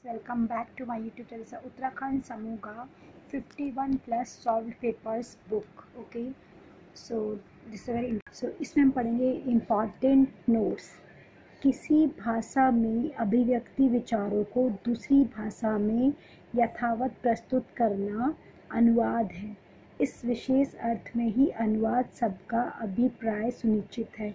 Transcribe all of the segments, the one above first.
Welcome back to my YouTube channel. So, Uttarakhand Samuga 51 plus solved papers book. Okay, so this is very so इसमें हम पढ़ेंगे important notes. किसी भाषा में अभिव्यक्ति विचारों को दूसरी भाषा में यथावत प्रस्तुत करना अनुवाद है. इस विशेष अर्थ में ही अनुवाद शब्द का अभिप्राय सुनिश्चित है.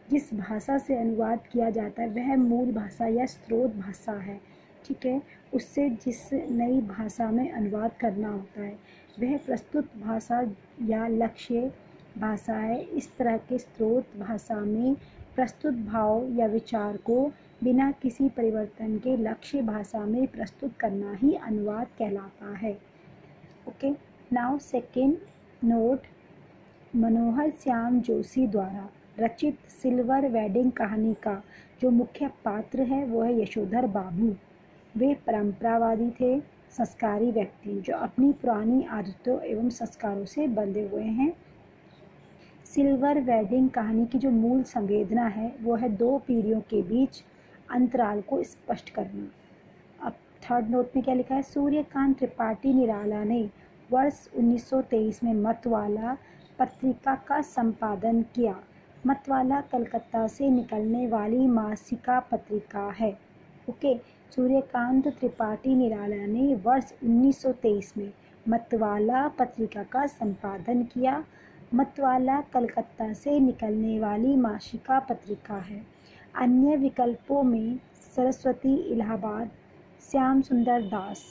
जिस भाषा से अनुवाद किया जाता है वह मूल भाषा या स्रोत भाषा है. ठीक है, उससे जिस नई भाषा में अनुवाद करना होता है वह प्रस्तुत भाषा या लक्ष्य भाषा है. इस तरह के स्रोत भाषा में प्रस्तुत भाव या विचार को बिना किसी परिवर्तन के लक्ष्य भाषा में प्रस्तुत करना ही अनुवाद कहलाता है. Okay, now second note. Manohar Shyam Joshi द्वारा रचित सिल्वर वेडिंग कहानी का जो मुख्य पात्र है वो है यशोधर बाबू. वे परंपरावादी थे, संस्कारी व्यक्ति जो अपनी पुरानी आदतों एवं संस्कारों से बंधे हुए हैं. सिल्वर वेडिंग कहानी की जो मूल संवेदना है वो है दो पीढ़ियों के बीच अंतराल को स्पष्ट करना. अब थर्ड नोट में क्या लिखा है. सूर्यकांत त्रिपाठी निराला ने वर्ष 1923 में मतवाला पत्रिका का संपादन किया. मतवाला कलकत्ता से निकलने वाली मासिका पत्रिका है. ओके, सूर्यकांत त्रिपाठी निराला ने वर्ष 1923 में मतवाला पत्रिका का संपादन किया. मतवाला कलकत्ता से निकलने वाली मासिका पत्रिका है. अन्य विकल्पों में सरस्वती इलाहाबाद, श्याम सुंदर दास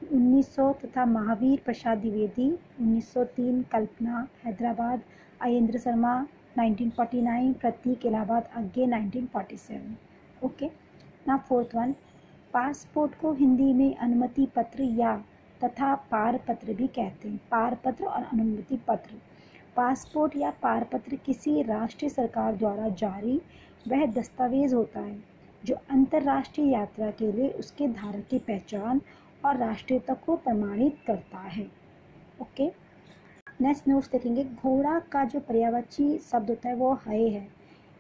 1900 तथा महावीर प्रसाद द्विवेदी 1903, कल्पना हैदराबाद, अयेंद्र शर्मा 1949, प्रतीक इलाहाबाद अगेन 1947. ओके, ना फोर्थ वन. पासपोर्ट को हिंदी में अनुमति पत्र या तथा पारपत्र भी कहते हैं. पारपत्र और अनुमति पत्र. पासपोर्ट या पारपत्र किसी राष्ट्रीय सरकार द्वारा जारी वह दस्तावेज होता है जो अंतर्राष्ट्रीय यात्रा के लिए उसके धारक की पहचान और राष्ट्रीयता को प्रमाणित करता है. ओके, नेक्स्ट नोट्स देखेंगे. घोड़ा का जो पर्यायवाची शब्द होता है वो है.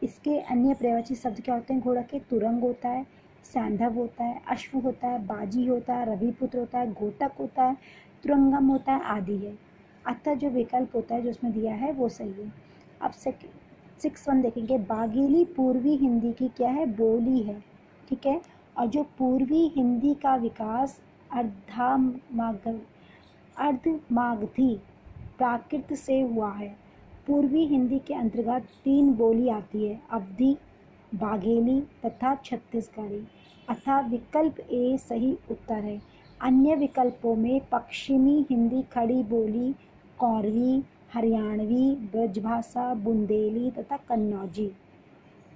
इसके अन्य पर्यायवाची शब्द क्या होते हैं. घोड़ा के तुरंग होता है, सैंधव होता है, अश्व होता है, बाजी होता है, रविपुत्र होता है, घोटक होता है, तुरंगम होता है आदि है. अतः जो विकल्प होता है जो उसमें दिया है वो सही है. अब 6 देखेंगे. बाघेली पूर्वी हिंदी की क्या है, बोली है. ठीक है, और जो पूर्वी हिंदी का विकास अर्धमागधी प्राकृत से हुआ है. पूर्वी हिंदी के अंतर्गत 3 बोली आती है, अवधी, बाघेली तथा छत्तीसगढ़ी. अतः विकल्प ए सही उत्तर है. अन्य विकल्पों में पश्चिमी हिंदी खड़ी बोली, कौरवी, हरियाणवी, ब्रजभाषा, बुंदेली तथा कन्नौजी,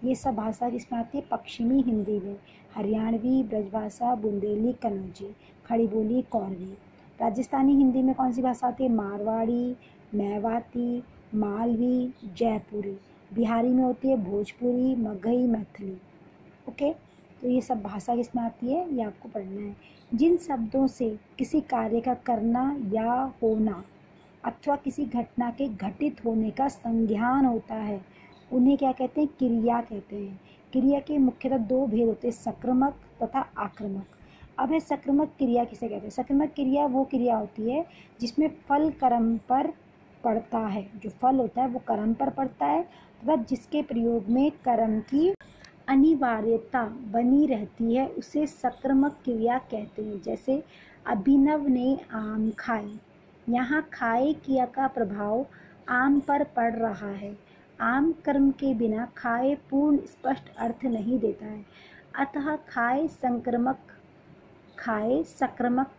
ये सब भाषा किसमें आती है, पश्चिमी हिंदी में. हरियाणवी, ब्रजभाषा, बुंदेली, कन्नौजी, खड़ी बोली, कौरवी. राजस्थानी हिंदी में कौन सी भाषा आती है, मारवाड़ी, मेवाती, मालवी, जयपुरी. बिहारी में होती है भोजपुरी, मगही, मैथिली. ओके, तो ये सब भाषा किसमें आती है ये आपको पढ़ना है. जिन शब्दों से किसी कार्य का करना या होना अथवा किसी घटना के घटित होने का संज्ञान होता है उन्हें क्या कहते हैं, क्रिया कहते हैं. क्रिया के मुख्यतः 2 भेद होते हैं, सक्रियक तथा आक्रामक. अब है सक्रियक क्रिया किसे कहते हैं. सक्रियक क्रिया वो क्रिया होती है जिसमें फल कर्म पर पड़ता है. जो फल होता है वो कर्म पर पड़ता है तथा जिसके प्रयोग में कर्म की अनिवार्यता बनी रहती है उसे सक्रियक क्रिया कहते हैं. जैसे अभिनव ने आम खाए. यहाँ खाए क्रिया का प्रभाव आम पर पड़ रहा है. आम कर्म के बिना खाए पूर्ण स्पष्ट अर्थ नहीं देता है. अतः खाए सक्रियक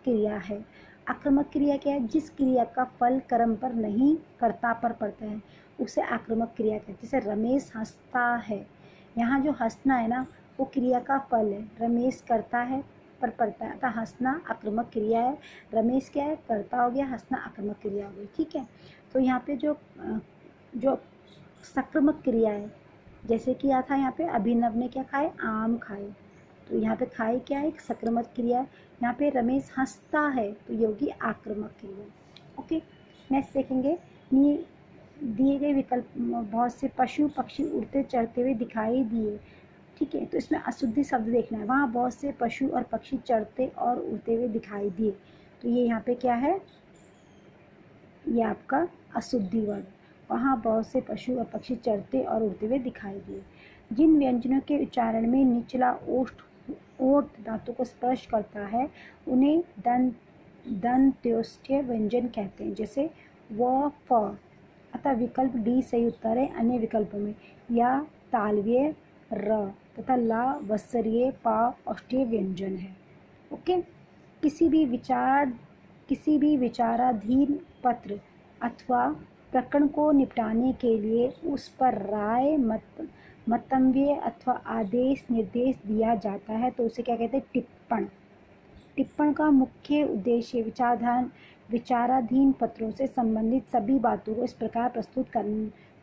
क्रिया है. आक्रामक क्रिया क्या है, जिस क्रिया का फल कर्म पर नहीं कर्ता पर पड़ता है उसे आक्रामक क्रिया कहते हैं. जैसे रमेश हंसता है. यहाँ जो हंसना है ना वो क्रिया का फल है. रमेश करता है पर पड़ता है, अतः हंसना आक्रामक क्रिया है. रमेश क्या है, कर्ता हो गया, हंसना आक्रामक क्रिया हो गई. ठीक है, तो यहाँ पे जो सक्रियक क्रिया है जैसे कि था यहाँ पे अभिनव ने क्या खाए, आम खाए. तो यहाँ पे खाए क्या है, एक सक्रियक क्रिया है. यहाँ पे रमेश हंसता है तो ये होगी आक्रामक क्रिया. ओके, नेक्स्ट देखेंगे. दिए गए विकल्प बहुत से पशु पक्षी उड़ते चढ़ते हुए दिखाई दिए. ठीक है। तो इसमें अशुद्धि शब्द देखना है। वहाँ बहुत से पशु और पक्षी चढ़ते और उड़ते हुए दिखाई दिए। तो ये यहाँ पे क्या है, ये आपका अशुद्धि वर्ड। वहाँ बहुत से पशु और पक्षी चढ़ते और उड़ते हुए दिखाई दिए। जिन व्यंजनों के उच्चारण में निचला ओठ दांतों को स्पर्श करता है उन्हें दंत्योष्ठ्य व्यंजन कहते हैं। जैसे व, फ। अतः विकल्प डी सही उत्तर है। अन्य विकल्पों में या तालव्य र तथा ला वत्सर्य पा औष्ठ्य व्यंजन है। ओके। किसी भी विचाराधीन पत्र अथवा प्रकरण को निपटाने के लिए उस पर राय मतव्य अथवा आदेश निर्देश दिया जाता है तो उसे क्या कहते हैं, टिप्पण। टिप्पण का मुख्य उद्देश्य विचाराधीन पत्रों से संबंधित सभी बातों को इस प्रकार प्रस्तुत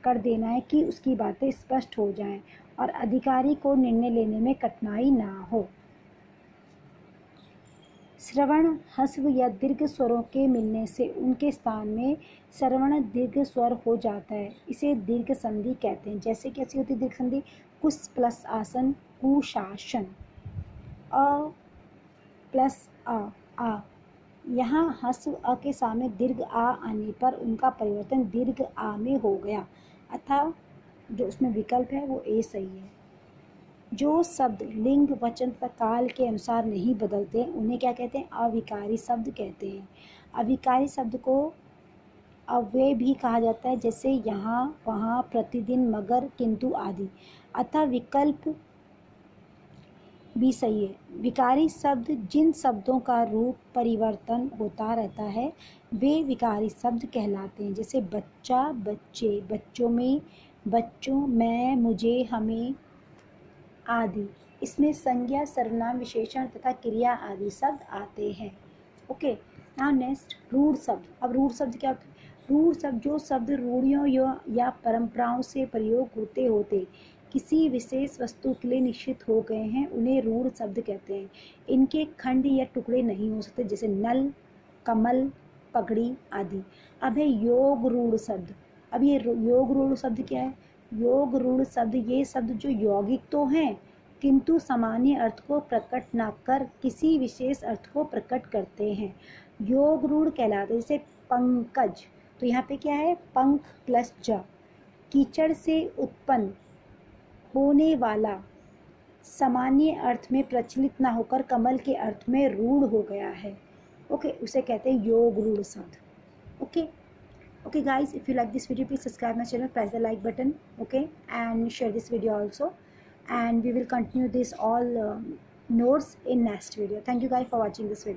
कर देना है कि उसकी बातें स्पष्ट हो जाएं और अधिकारी को निर्णय लेने में कठिनाई ना हो। श्रवण ह्रस्व या दीर्घ स्वरों के मिलने से उनके स्थान में श्रवण दीर्घ स्वर हो जाता है, इसे दीर्घ संधि कहते हैं। जैसे कैसी होती है दीर्घ संधि, कुश प्लस आसन कुशासन, अ प्लस आ। यहाँ ह्रस्व अ के सामने दीर्घ आ आने पर उनका परिवर्तन दीर्घ आ में हो गया, अतः जो उसमें विकल्प है वो ए सही है। जो शब्द लिंग वचन तथा काल के अनुसार नहीं बदलते उन्हें क्या कहते हैं, अविकारी शब्द कहते हैं। अविकारी शब्द को अव्यय भी कहा जाता है, जैसे यहाँ वहाँ प्रतिदिन मगर किंतु आदि, अतः विकल्प भी सही है। विकारी शब्द जिन शब्दों का रूप परिवर्तन होता रहता है वे विकारी शब्द कहलाते हैं। जैसे बच्चा, बच्चे, बच्चों में, बच्चों, मैं, मुझे, हमें आदि। इसमें संज्ञा, सर्वनाम, विशेषण तथा क्रिया आदि शब्द आते हैं। ओके। नाउ नेक्स्ट रूढ़ शब्द। अब रूढ़ शब्द क्या होते हैं? रूढ़ शब्द जो शब्द रूढ़ियों या परंपराओं से प्रयोग होते होते किसी विशेष वस्तु के लिए निश्चित हो गए हैं उन्हें रूढ़ शब्द कहते हैं। इनके खंड या टुकड़े नहीं हो सकते, जैसे नल, कमल, पगड़ी आदि। अब है योग रूढ़ शब्द। अब ये योग रूढ़ शब्द क्या है? योग रूढ़ शब्द ये शब्द जो यौगिक तो हैं किंतु सामान्य अर्थ को प्रकट न कर किसी विशेष अर्थ को प्रकट करते हैं, योग रूढ़ कहलाते हैं। जैसे पंकज, तो यहाँ पे क्या है, पंख प्लस ज। कीचड़ से उत्पन्न होने वाला सामान्य अर्थ में प्रचलित ना होकर कमल के अर्थ में रूढ़ हो गया है। ओके, उसे कहते हैं योग रूढ़ शब्द। Okay guys, if you like this video please subscribe my channel, press the like button, okay, and share this video also, and we will continue this all notes in next video. Thank you guys for watching this video.